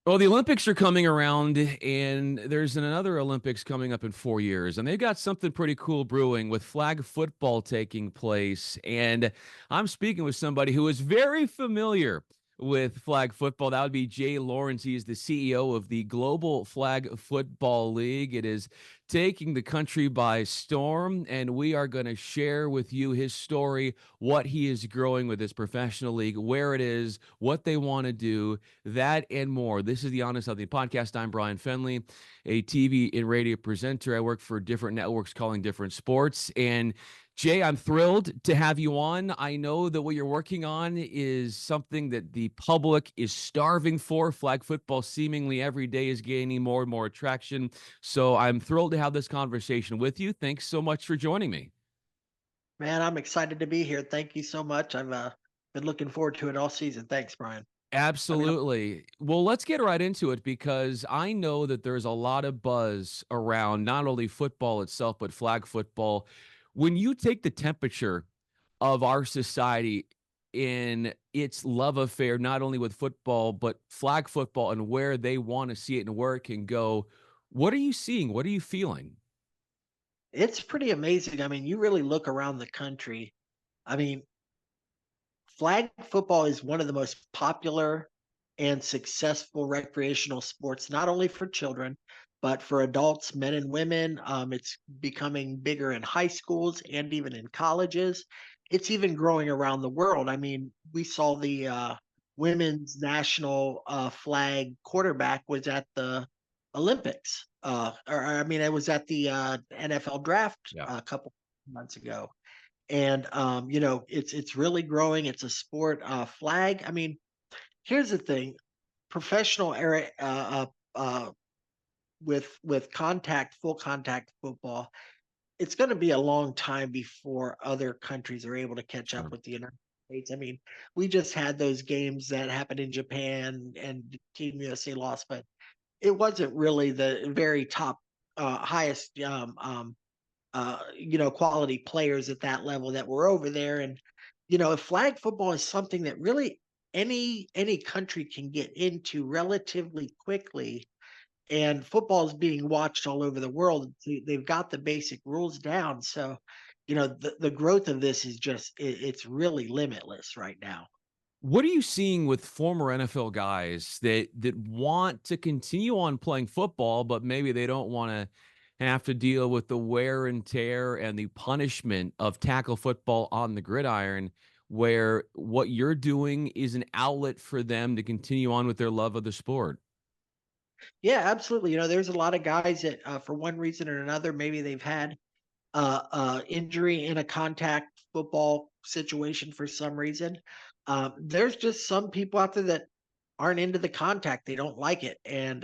Well, the Olympics are coming around, and there's another Olympics coming up in 4 years, and they've got something pretty cool brewing with flag football taking place. And I'm speaking with somebody who is very familiar with flag football. That would be Jay Lawrence. He is the CEO of the Global Flag Football League. It is taking the country by storm, and we are going to share with you his story, what he is growing with his professional league, where it is, what they want to do, that and more. This is the Honest Healthy Podcast. I'm Bryan Fenley, a TV and radio presenter. I work for different networks calling different sports. And Jay, I'm thrilled to have you on. I know that what you're working on is something that the public is starving for. Flag football seemingly every day is gaining more and more attraction. So I'm thrilled to have this conversation with you. Thanks so much for joining me. Man, I'm excited to be here. Thank you so much. I've been looking forward to it all season. Thanks, Brian. I mean, Absolutely. Well, let's get right into it because I know that there's a lot of buzz around not only football itself, but flag football. When you take the temperature of our society in its love affair, not only with football, but flag football and where they want to see it and where it can go, what are you seeing? What are you feeling? it's pretty amazing. I mean, you really look around the country. I mean, flag football is one of the most popular and successful recreational sports, not only for children, but for adults, men and women. It's becoming bigger in high schools and even in colleges. It's even growing around the world. I mean, we saw the women's national flag quarterback was at the Olympics. I mean, it was at the NFL draft Yeah, a couple months ago, and it's really growing. It's a sport. Flag. I mean, here's the thing: professional era with contact, full contact football. It's going to be a long time before other countries are able to catch up sure. with the United States. I mean, we just had those games that happened in Japan and Team USA lost, but it wasn't really the very top, highest, quality players at that level that were over there. And if flag football is something that really any country can get into relatively quickly, and football is being watched all over the world. They've got the basic rules down, so the growth of this is just it's really limitless right now. What are you seeing with former NFL guys that want to continue on playing football, but maybe they don't want to have to deal with the wear and tear and the punishment of tackle football on the gridiron, where what you're doing is an outlet for them to continue on with their love of the sport? Yeah, absolutely. There's a lot of guys that, for one reason or another, maybe they've had injury in a contact football situation for some reason. There's just some people out there that aren't into the contact. They don't like it, and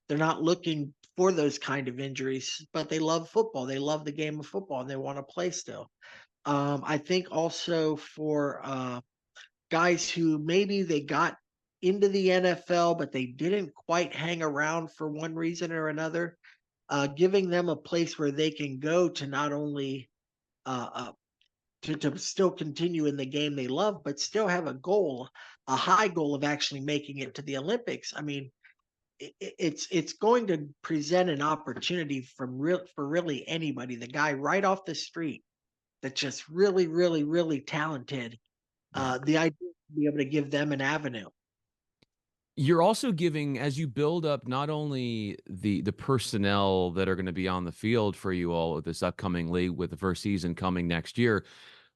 they're not looking for those kind of injuries. But they love football. They love the game of football, and they want to play still. I think also for guys who maybe they got into the NFL, but they didn't quite hang around for one reason or another, giving them a place where they can go to not only uh, uh, to still continue in the game they love, but still have a goal, a high goal of actually making it to the Olympics. I mean, it's going to present an opportunity for really anybody. The guy right off the street that's just really, really, really talented. The idea to be able to give them an avenue. You're also giving, as you build up not only the personnel that are going to be on the field for you all with this upcoming league with the first season coming next year,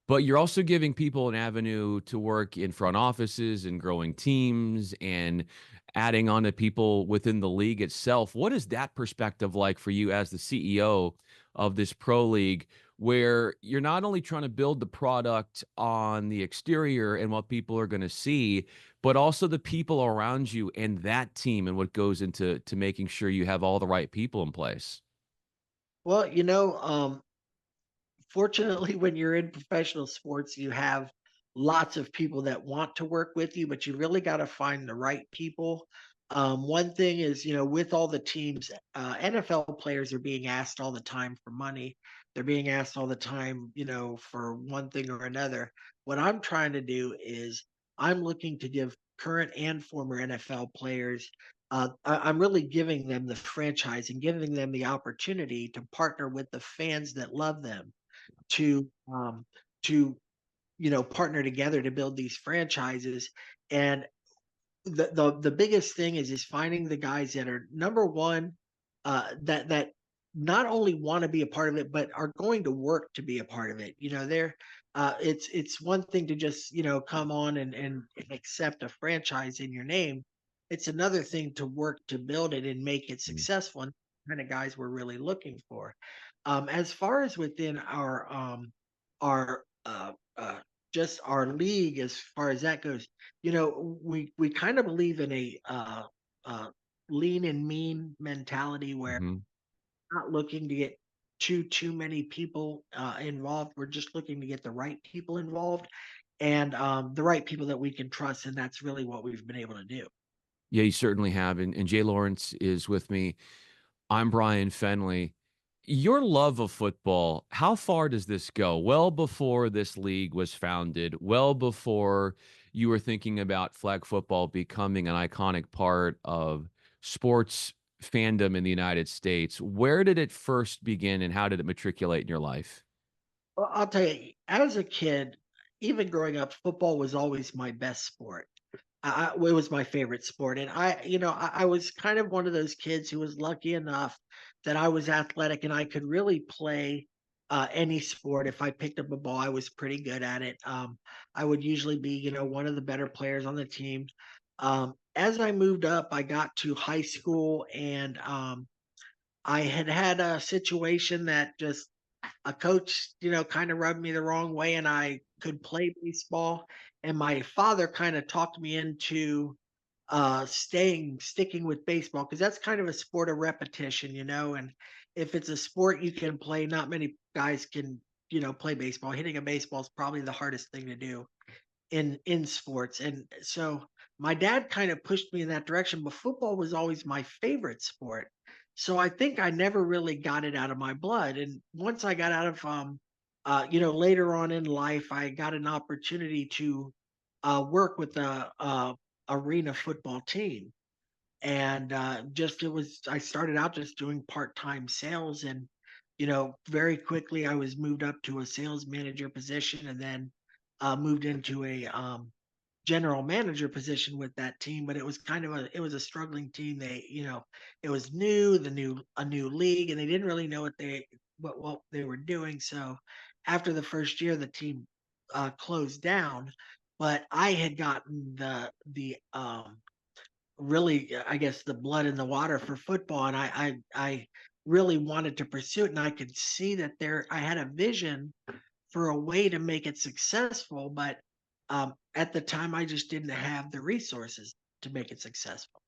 but you're also giving people an avenue to work in front offices and growing teams and adding on to people within the league itself. What is that perspective like for you as the CEO of this pro league, where you're not only trying to build the product on the exterior and what people are going to see, but also the people around you and that team and what goes into making sure you have all the right people in place? Well, fortunately, when you're in professional sports, you have lots of people that want to work with you, but you really got to find the right people. One thing is, with all the teams, NFL players are being asked all the time for money. They're being asked all the time, for one thing or another. What I'm trying to do is I'm looking to give current and former NFL players I'm really giving them the franchise and giving them the opportunity to partner with the fans that love them to, to, partner together to build these franchises. And the biggest thing is finding the guys that are number one, that not only want to be a part of it, but are going to work to be a part of it. It's one thing to just come on and accept a franchise in your name. It's another thing to work to build it and make it Mhm. successful. And kind of guys we're really looking for. As far as within our just our league, as far as that goes, we kind of believe in a uh, lean and mean mentality where Mhm. we're not looking to get too many people involved. We're just looking to get the right people involved and the right people that we can trust, and that's really what we've been able to do. Yeah, you certainly have, and Jay Lawrence is with me. I'm Bryan Fenley. Your love of football, how far does this go? Well before this league was founded, well before you were thinking about flag football becoming an iconic part of sports fandom in the United States. Where did it first begin and how did it matriculate in your life? Well, I'll tell you, as a kid, even growing up, football was always my best sport. It was my favorite sport, and I was kind of one of those kids who was lucky enough that I was athletic and I could really play any sport. If I picked up a ball, I was pretty good at it. I would usually be, one of the better players on the team. As I moved up, I got to high school, and I had a situation that just a coach, kind of rubbed me the wrong way and I could play baseball. And my father kind of talked me into sticking with baseball because that's kind of a sport of repetition, and if it's a sport you can play, not many guys can, play baseball. Hitting a baseball is probably the hardest thing to do in sports. And so my dad kind of pushed me in that direction, but football was always my favorite sport. So I think I never really got it out of my blood. And once I got out of later on in life, I got an opportunity to work with a arena football team. And just it was I started out just doing part-time sales, and very quickly I was moved up to a sales manager position, and then moved into a general manager position with that team. But it was a struggling team. It was a new league, and they didn't really know what they were doing. So after the first year, the team closed down. But I had gotten the really, I guess, the blood in the water for football, and I really wanted to pursue it, and I could see that I had a vision for a way to make it successful, but at the time, I just didn't have the resources to make it successful.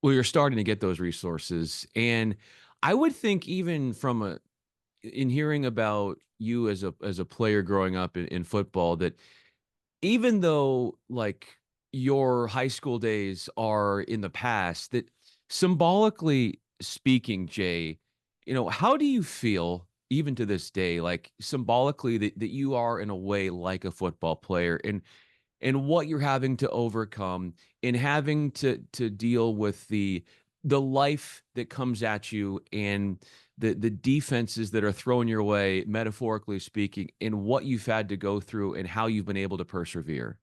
Well, you're starting to get those resources. And I would think even from a in hearing about you as a player growing up in football that even though, like, your high school days are in the past, that symbolically speaking, Jay, how do you feel even to this day, like, symbolically that you are in a way like a football player and what you're having to overcome and having to deal with the life that comes at you and the defenses that are thrown your way, metaphorically speaking, and what you've had to go through and how you've been able to persevere.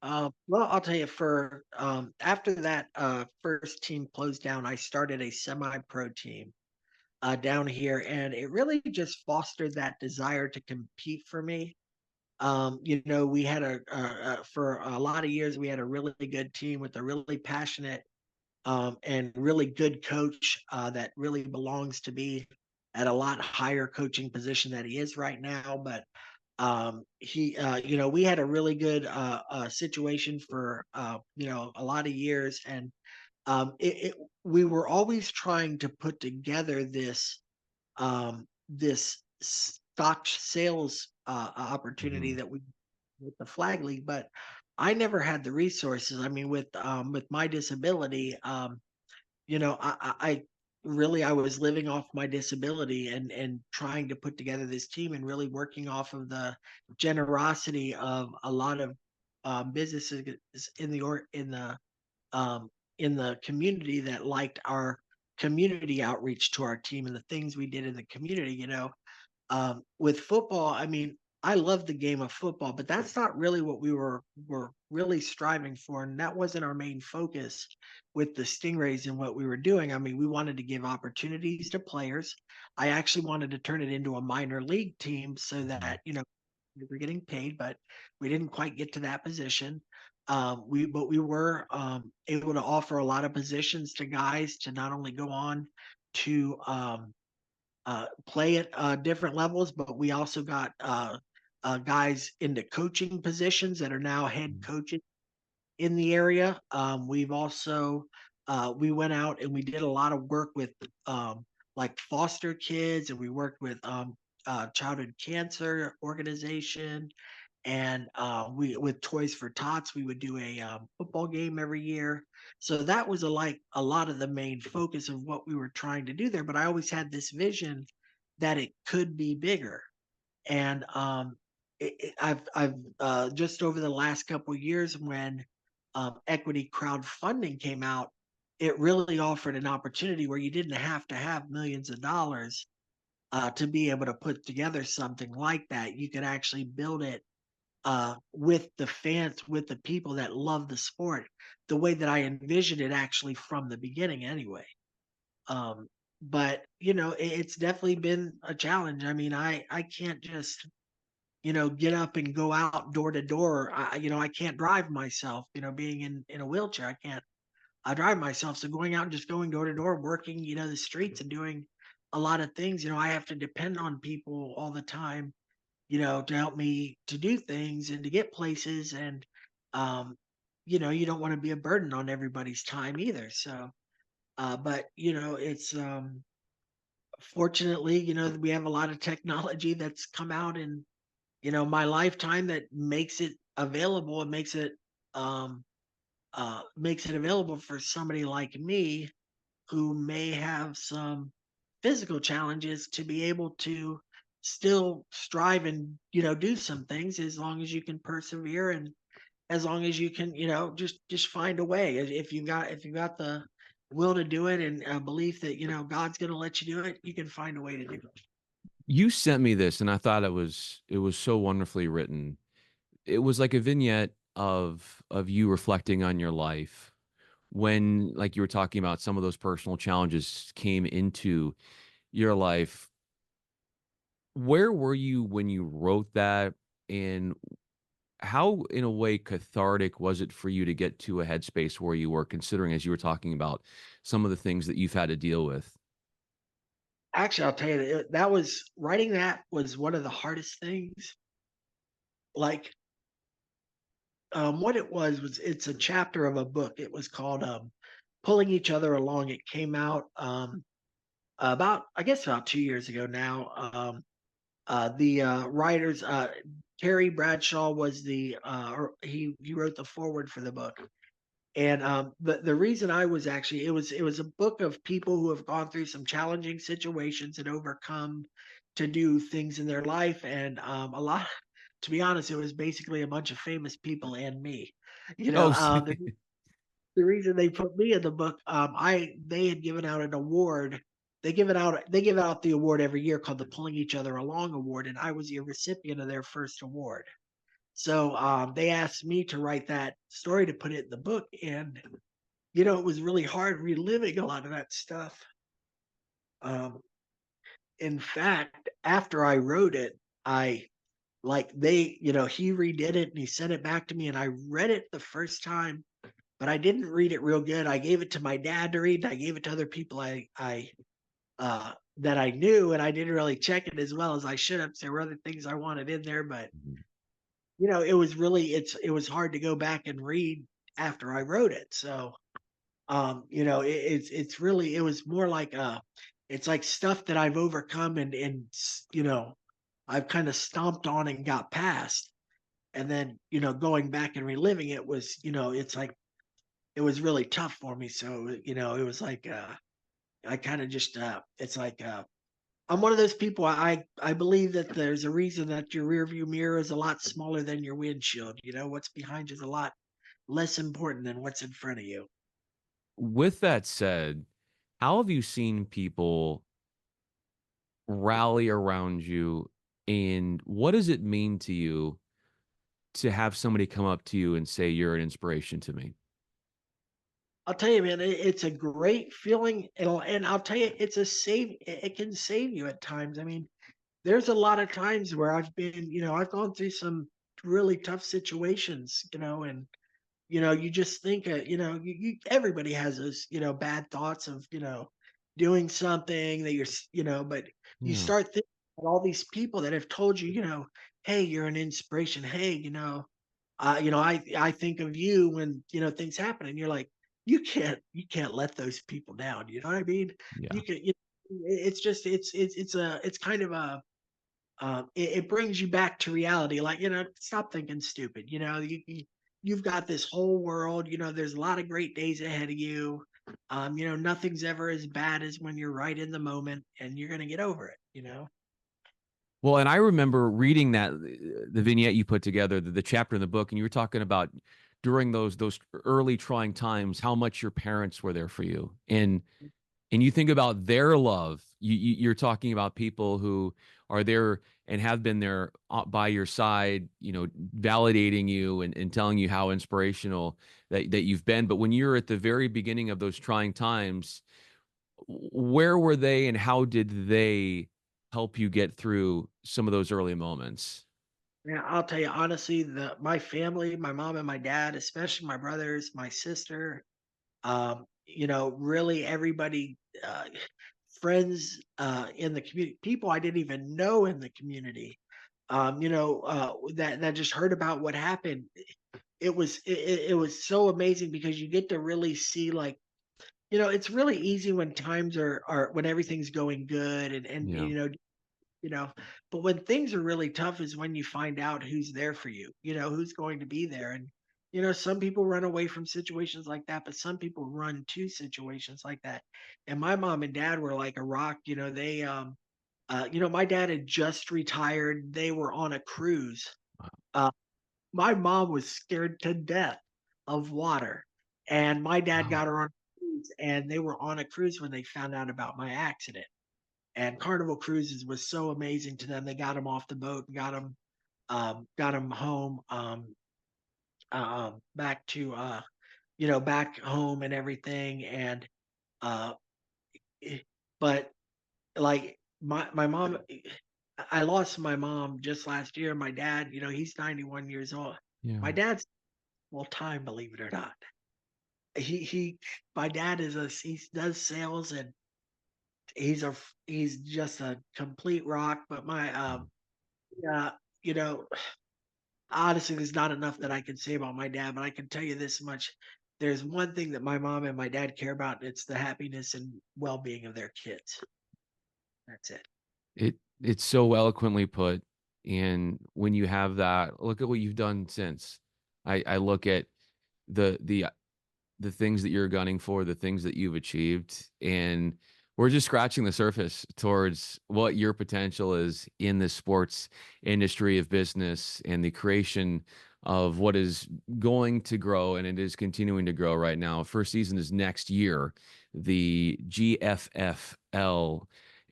Well, I'll tell you, for after that first team closed down, I started a semi-pro team down here, and it really just fostered that desire to compete for me. We had for a lot of years we had a really good team with a really passionate and really good coach that really belongs to be at a lot higher coaching position that he is right now. But we had a really good situation for a lot of years, and we were always trying to put together this stock sales opportunity Mhm. that we with the flag league, but I never had the resources. I mean, with my disability, I really I was living off my disability and trying to put together this team and really working off of the generosity of a lot of businesses in the um, in the community that liked our community outreach to our team and the things we did in the community. With football, I mean, I love the game of football, but that's not really what we were really striving for, and that wasn't our main focus with the Stingrays and what we were doing. I mean, we wanted to give opportunities to players. I actually wanted to turn it into a minor league team so Mhm. that, we were getting paid, but we didn't quite get to that position. We were able to offer a lot of positions to guys to not only go on to play at different levels, but we also got guys into coaching positions that are now head Mhm. coaches in the area. We've also we went out and we did a lot of work with like foster kids, and we worked with childhood cancer organization, and we with Toys for Tots we would do a football game every year. So that was like a lot of the main focus of what we were trying to do there. But I always had this vision that it could be bigger, and I've just over the last couple of years when equity crowdfunding came out, it really offered an opportunity where you didn't have to have millions of dollars to be able to put together something like that. You could actually build it with the fans, with the people that love the sport, the way that I envisioned it actually from the beginning anyway. Um, but it's definitely been a challenge. I mean, I can't just, get up and go out door to door. I can't drive myself, being in a wheelchair, I drive myself. So going out and just going door to door, working, the streets and doing a lot of things, I have to depend on people all the time, to help me to do things and to get places. And, um, you don't want to be a burden on everybody's time either. So, but, it's, fortunately, we have a lot of technology that's come out in, my lifetime that makes it available and makes it available for somebody like me who may have some physical challenges to be able to still strive and do some things as long as you can persevere and as long as you can just find a way. If you got the will to do it and a belief that God's going to let you do it, you can find a way to do it. You sent me this, and I thought it was so wonderfully written. It was like a vignette of you reflecting on your life when, like you were talking about, some of those personal challenges came into your life. Where were you when you wrote that, and how, in a way, cathartic was it for you to get to a headspace where you were considering, as you were talking about, some of the things that you've had to deal with? Actually, I'll tell you that was writing that was one of the hardest things. Like, what it was it's a chapter of a book. It was called "Pulling Each Other Along." It came out about, I guess, about 2 years ago now. The writers, Terry Bradshaw was or he wrote the foreword for the book. And the reason I was actually it was a book of people who have gone through some challenging situations and overcome to do things in their life, and a lot. To be honest, it was basically a bunch of famous people and me. Oh, The reason they put me in the book, I they had given out an award. They give out the award every year called the Pulling Each Other Along Award, and I was the recipient of their first award. So they asked me to write that story to put it in the book, and it was really hard reliving a lot of that stuff. Um, in fact, after I wrote it, I like he redid it and he sent it back to me, and I read it the first time, but I didn't read it real good. I gave it to my dad to read. And I gave it to other people that I knew, and I didn't really check it as well as I should have. There were other things I wanted in there, but it was really it was hard to go back and read after I wrote it. So it's really it was more like it's like stuff that I've overcome and I've kind of stomped on and got past. And then, going back and reliving it was, it's like it was really tough for me. So, it was like I kind of just it's like I'm one of those people. I believe that there's a reason that your rearview mirror is a lot smaller than your windshield. You know, what's behind you is a lot less important than what's in front of you. With that said, how have you seen people rally around you, and what does it mean to you to have somebody come up to you and say you're an inspiration to me? I'll tell you, man, it's a great feeling, and I'll tell you, it's a save. It can save you at times. I mean, there's a lot of times where I've been, I've gone through some really tough situations, and you just think, everybody has those, bad thoughts of, doing something that but you Yeah. start thinking about all these people that have told you, hey, you're an inspiration. Hey, I think of you when, things happen, and you're like, you can't let those people down. You know what I mean? Yeah. You can, it's just, it's kind of a, it brings you back to reality. Like, stop thinking stupid. You've got this whole world. There's a lot of great days ahead of you. Nothing's ever as bad as when you're right in the moment, and you're gonna get over it. Well, and I remember reading that the vignette you put together, the chapter in the book, and you were talking about during those early trying times how much your parents were there for you, and you think about their love. You're talking about people who are there and have been there by your side, validating you and telling you how inspirational that you've been. But when you're at the very beginning of those trying times, where were they and how did they help you get through some of those early moments? Yeah, I'll tell you honestly, my family, my mom and my dad, especially my brothers, my sister, really everybody, friends, in the community, people I didn't even know in the community, that just heard about what happened. It was so amazing because you get to really see, like, it's really easy when times are when everything's going good, and Yeah. you know, but when things are really tough is when you find out who's there for you, who's going to be there. And, some people run away from situations like that, but some people run to situations like that. And my mom and dad were like a rock. My dad had just retired. They were on a cruise. Uh, my mom was scared to death of water. And my dad Wow. got her on a cruise, and they were on a cruise when they found out about my accident. And Carnival Cruises was so amazing to them. They got him off the boat and got him home, back to, back home and everything. And uh, eh, but like my mom, I lost my mom just last year. My dad, he's 91 years old. Yeah. My dad's full time, believe it or not. He, my dad he does sales, and he's just a complete rock. But yeah, you know, honestly, there's not enough that I can say about my dad, but I can tell you this much. There's one thing that my mom and my dad care about, and it's the happiness and well-being of their kids. That's it. It's so eloquently put. And when you have that, look at what you've done since. I look at the the things that you're gunning for, the things that you've achieved, and we're just scratching the surface towards what your potential is in the sports industry of business and the creation of what is going to grow, and it is continuing to grow right now. First season is next year, the GFFL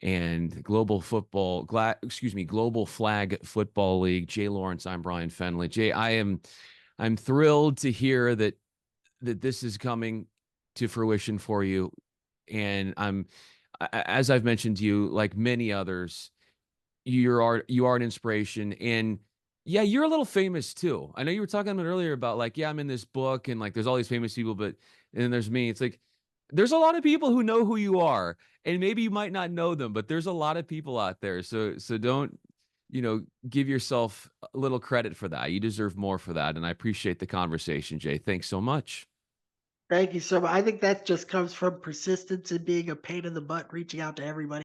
and Global Flag Football League. Jay Lawrence, I'm Bryan Fenley. Jay, I'm thrilled to hear that this is coming to fruition for you. And as I've mentioned to you, like many others, you are an inspiration. And yeah, you're a little famous too. I know you were talking about earlier about like, yeah, I'm in this book and like there's all these famous people, but and then there's me. It's like there's a lot of people who know who you are, and maybe you might not know them, but there's a lot of people out there. So don't give yourself a little credit for that. You deserve more for that. And I appreciate the conversation, Jay. Thanks so much. Thank you so much. I think that just comes from persistence and being a pain in the butt, reaching out to everybody.